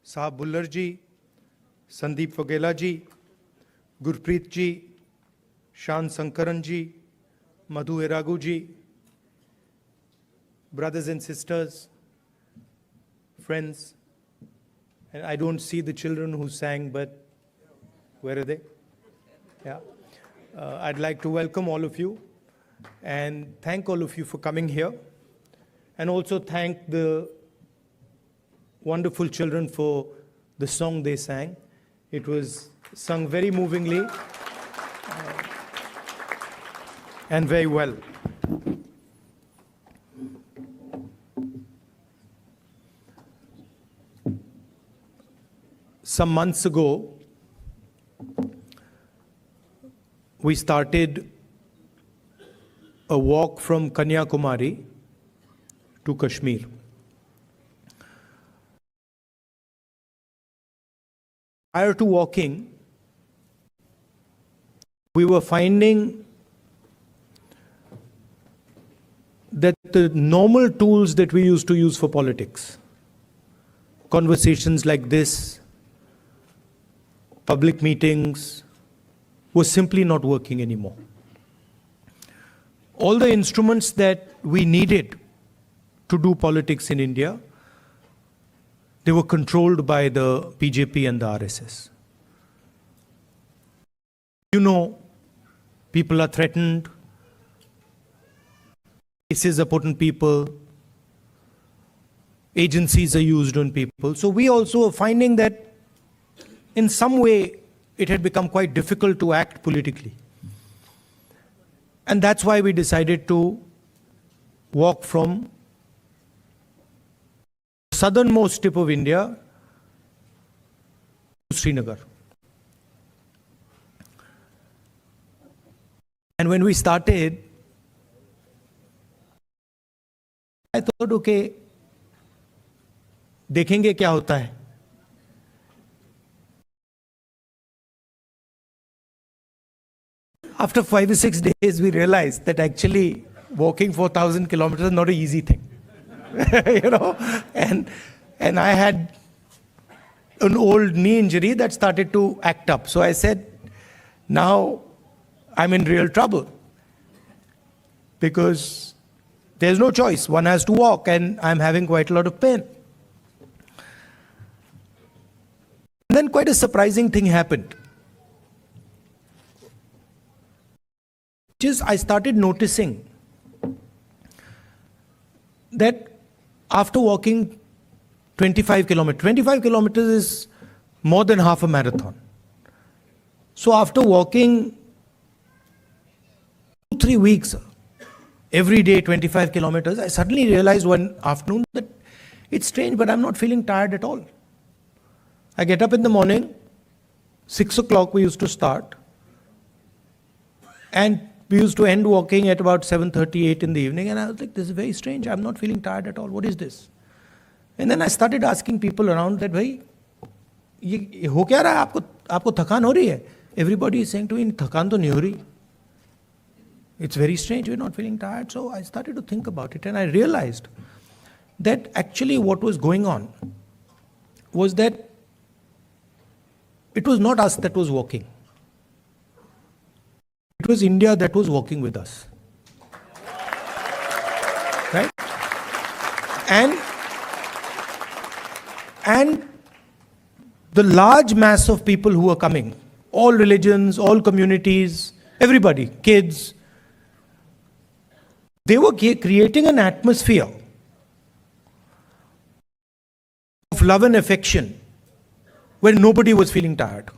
साहब बुल्लर जी, संदीप वगेला जी, गुरप्रीत जी, शान संकरन जी, मधु एरागू जी, brothers and sisters, friends, and I don't see the children who sang, but where are they? Yeah. I'd like to welcome all of you and thank all of you for coming here, and also thank the wonderful children for the song they sang. It was sung very movingly and very well. Some months ago, we started a walk from Kanyakumari to Kashmir. Prior to walking, we were finding that the normal tools that we used to use for politics, conversations like this, public meetings, was simply not working anymore. All the instruments that we needed to do politics in India, they were controlled by the BJP and the RSS. You know, people are threatened, cases are put on people, agencies are used on people. So we also are finding that in some way it had become quite difficult to act politically. And that's why we decided to walk from southernmost tip of India to Srinagar. And when we started, I thought, okay, देखेंगे क्या होता है. After 5 or 6 days, we realized that actually walking 4,000 kilometers is not an easy thing. You know, and I had an old knee injury that started to act up. So I said, now I'm in real trouble because there's no choice. One has to walk and I'm having quite a lot of pain. And then quite a surprising thing happened. Which is, I started noticing that after walking 25 kilometers is more than half a marathon. So after walking 2-3 weeks, every day 25 kilometers, I suddenly realized one afternoon that it's strange, but I'm not feeling tired at all. I get up in the morning, 6 o'clock we used to start, and we used to end walking at about 7:38 in the evening, and I was like, this is very strange. I'm not feeling tired at all. What is this? And then I started asking people around that, भाई, ये हो क्या रहा है? आपको थकान हो रही है? Everybody is saying to me, थकान तो नहीं हो रही. It's very strange. We're not feeling tired. So I started to think about it, and I realized that actually what was going on was that it was not us that was walking. It was India that was walking with us. Right? And the large mass of people who were coming, all religions, all communities, everybody, kids, they were creating an atmosphere of love and affection where nobody was feeling tired.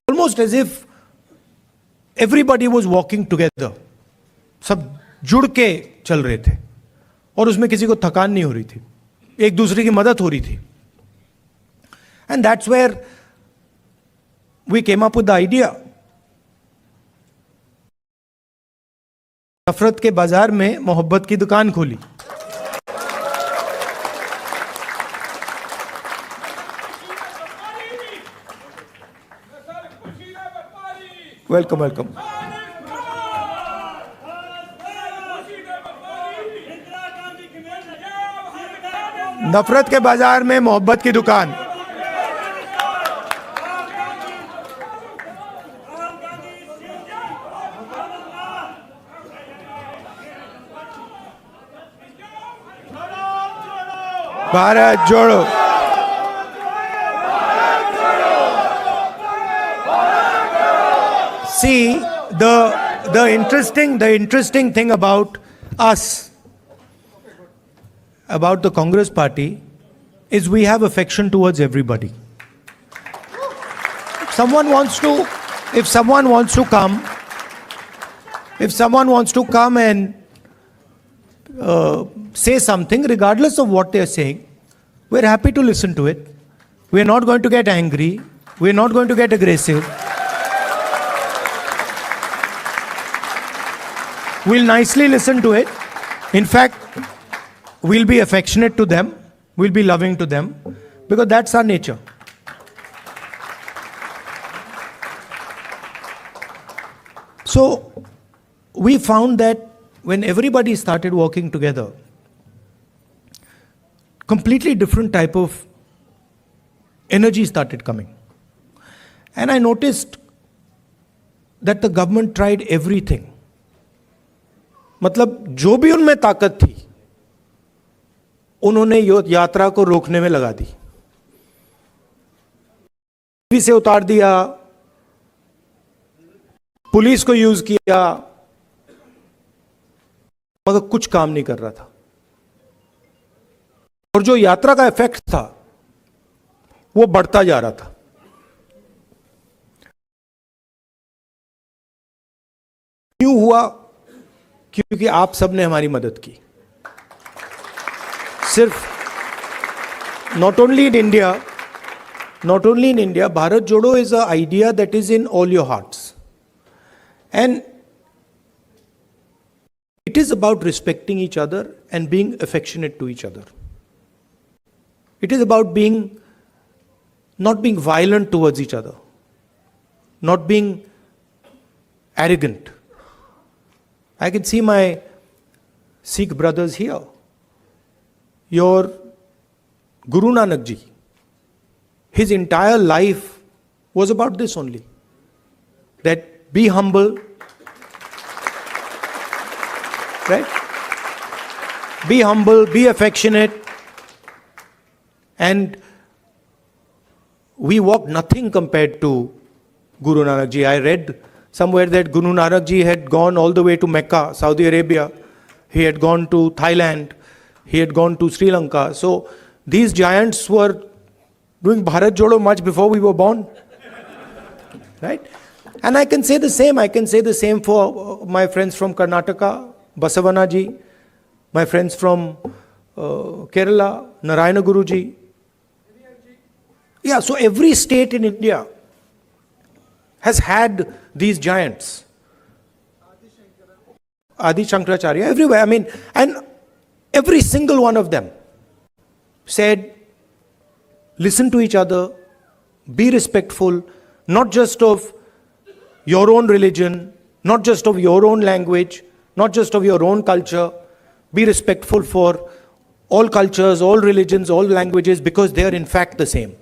Almost as if everybody was walking together. सब जुड़ के चल रहे थे और उसमें किसी को थकान नहीं हो रही थी, एक दूसरे की मदद हो रही थी. And that's where we came up with the idea. नफरत के बाजार में मोहब्बत की दुकान खोली. Welcome, welcome. नफरत के बाजार में मोहब्बत की दुकान. भारत जोड़ो. See, the interesting thing about us, about the Congress party, is we have affection towards everybody. If someone wants to come and say something, regardless of what they are saying, we're happy to listen to it. We're not going to get angry. We're not going to get aggressive. We'll nicely listen to it. In fact, we'll be affectionate to them. We'll be loving to them, because that's our nature. So, we found that when everybody started working together, completely different type of energy started coming. And I noticed that the government tried everything. मतलब जो भी उनमें ताकत थी, उन्होंने यात्रा को रोकने में लगा दी. टीवी से उतार दिया, पुलिस को यूज किया, मगर कुछ काम नहीं कर रहा था. और जो यात्रा का इफेक्ट था, वो बढ़ता जा रहा था. क्यों हुआ? क्योंकि आप सबने हमारी मदद की. सिर्फ not only in India, Bharat Jodo is an idea that is in all your hearts. And it is about respecting each other and being affectionate to each other. It is about not being violent towards each other, not being arrogant. I can see my Sikh brothers here. Your Guru Nanak ji, his entire life was about this only. That be humble, right? Be humble, be affectionate. And we walked nothing compared to Guru Nanak ji. I read somewhere that Guru Nanak ji had gone all the way to Mecca, Saudi Arabia. He had gone to Thailand. He had gone to Sri Lanka. So these giants were doing Bharat Jodo much before we were born. Right? And I can say the same. I can say the same for my friends from Karnataka, Basavana ji, my friends from Kerala, Narayana Guru ji. Yeah, so every state in India has had these giants. Adi Shankaracharya, everywhere. I mean, and every single one of them said, listen to each other, be respectful, not just of your own religion, not just of your own language, not just of your own culture. Be respectful for all cultures, all religions, all languages, because they are in fact the same.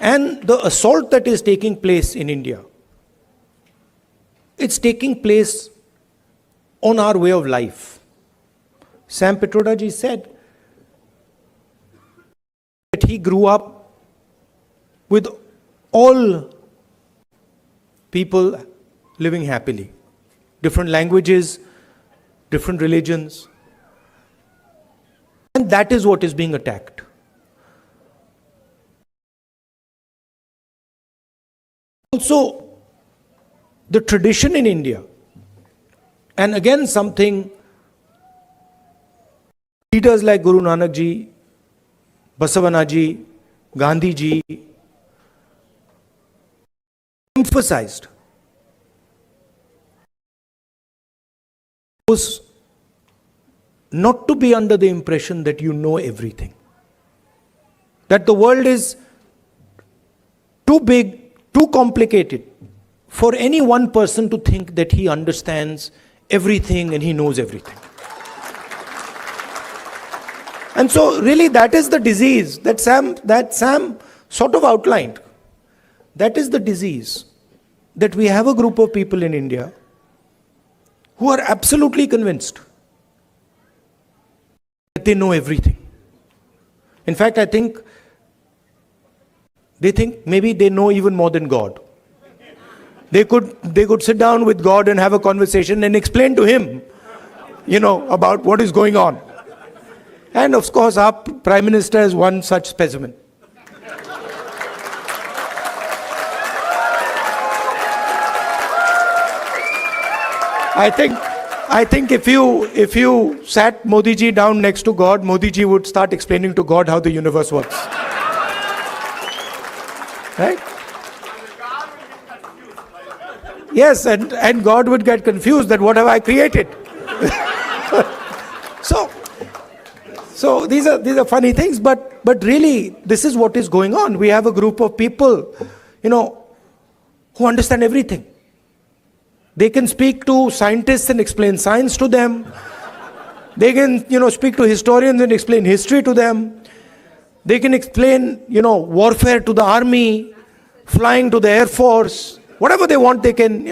And the assault that is taking place in India, it's taking place on our way of life. Sam Pitroda ji said that he grew up with all people living happily. Different languages, different religions. And that is what is being attacked. Also, the tradition in India, and again something leaders like Guru Nanak ji, Basavana ji, Gandhi ji emphasized, was not to be under the impression that you know everything. That the world is too big, too complicated for any one person to think that he understands everything and he knows everything. And so really that is the disease that Sam sort of outlined. That is the disease, that we have a group of people in India who are absolutely convinced that they know everything. In fact, I think they think maybe they know even more than God. They could sit down with God and have a conversation and explain to him, about what is going on. And of course, our Prime Minister is one such specimen. I think if you sat Modi ji down next to God, Modi ji would start explaining to God how the universe works. Right? Yes, and God would get confused that what have I created? So these are funny things, but really this is what is going on. We have a group of people, who understand everything. They can speak to scientists and explain science to them. They can, speak to historians and explain history to them. They can explain, warfare to the army, flying to the Air Force, whatever they want they can,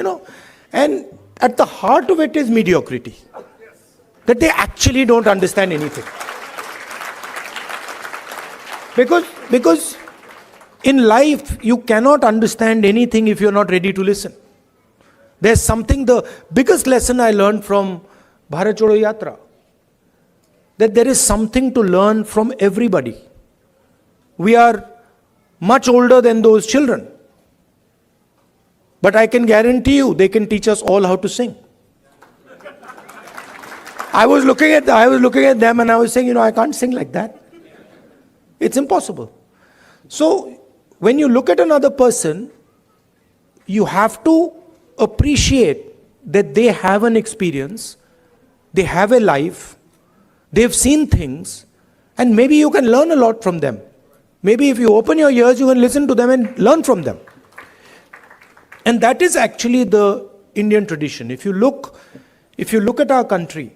And at the heart of it is mediocrity. That they actually don't understand anything. Because in life, you cannot understand anything if you're not ready to listen. There's something, the biggest lesson I learned from Bharat Jodo Yatra, that there is something to learn from everybody. We are much older than those children. But I can guarantee you, they can teach us all how to sing. I was looking at them and I was saying, I can't sing like that. It's impossible. So, when you look at another person, you have to appreciate that they have an experience, they have a life, they've seen things, and maybe you can learn a lot from them. Maybe if you open your ears, you can listen to them and learn from them. And that is actually the Indian tradition. If you look at our country,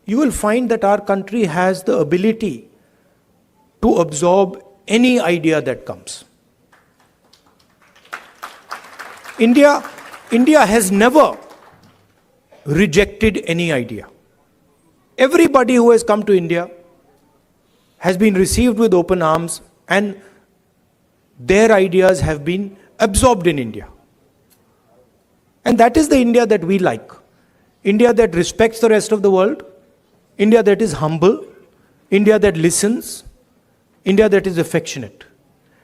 you will find that our country has the ability to absorb any idea that comes. India has never rejected any idea. Everybody who has come to India has been received with open arms, and their ideas have been absorbed in India. And that is the India that we like. India that respects the rest of the world, India that is humble, India that listens, India that is affectionate.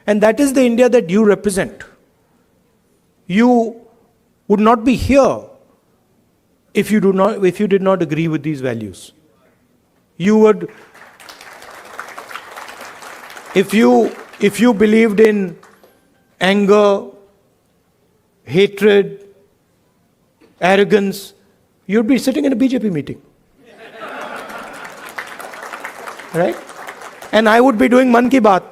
And that is the India that you represent. You would not be here if you did not agree with these values. You would, if you believed in anger, hatred, arrogance, you'd be sitting in a BJP meeting. Right? And I would be doing Man Ki Baat.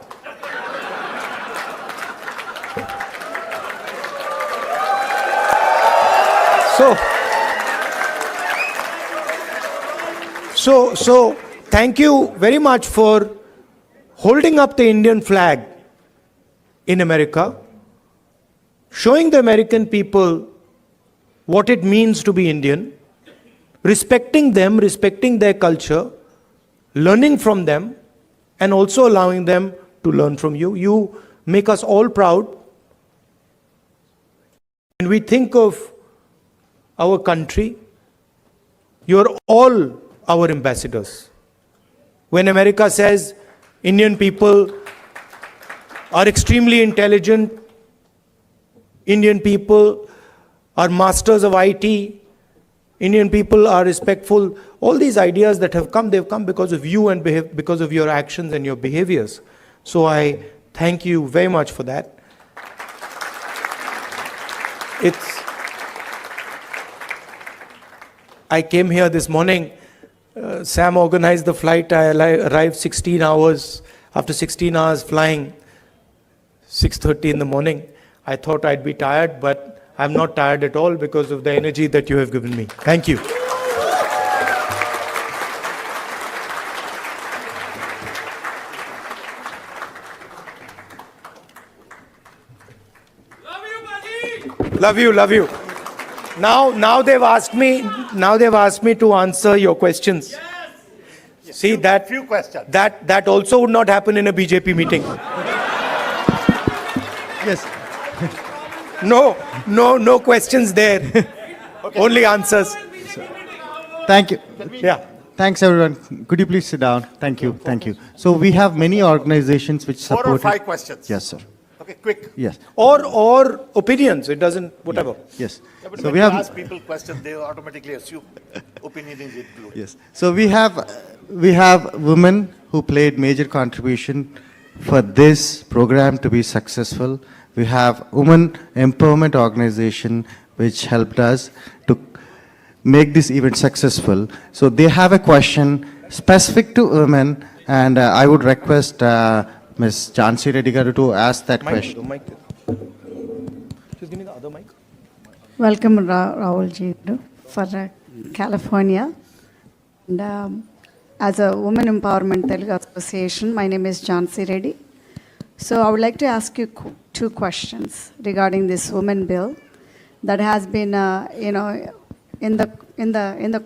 So thank you very much for holding up the Indian flag in America, showing the American people what it means to be Indian, respecting them, respecting their culture, learning from them, and also allowing them to learn from you. You make us all proud. When we think of our country, you're all our ambassadors. When America says Indian people are extremely intelligent, Indian people are masters of IT, Indian people are respectful, all these ideas that have come, they've come because of you and because of your actions and your behaviors. So I thank you very much for that. I came here this morning. Sam organized the flight. I arrived 16 hours. After 16 hours flying, 6:30 in the morning. I thought I'd be tired, but I'm not tired at all because of the energy that you have given me. Thank you. Love you, love you. Now they've asked me to answer your questions. Yes. See that few questions. That also would not happen in a BJP meeting. Yes. No questions there. Okay. Only answers. Thank you. Yeah. Thanks, everyone. Could you please sit down? Thank you. Thank you. So we have many organizations which 4 support. or 5 questions. Yes, sir. Okay, quick. Yes. Or opinions. It doesn't, whatever. Yes. Yeah, but So when we you have. ask people questions, they automatically assume opinion is included. Yes. So we have women who played major contribution for this program to be successful. We have women empowerment organization which helped us to make this event successful. So they have a question specific to women, and I would request Ms. Jhansi Reddy garu to ask that question. Mic. Just give me the other mic. Welcome, Rahul ji, for California. And as a Women Empowerment Telugu Association, my name is Jhansi Reddy. So I would like to ask you 2 questions regarding this women bill that has been, in the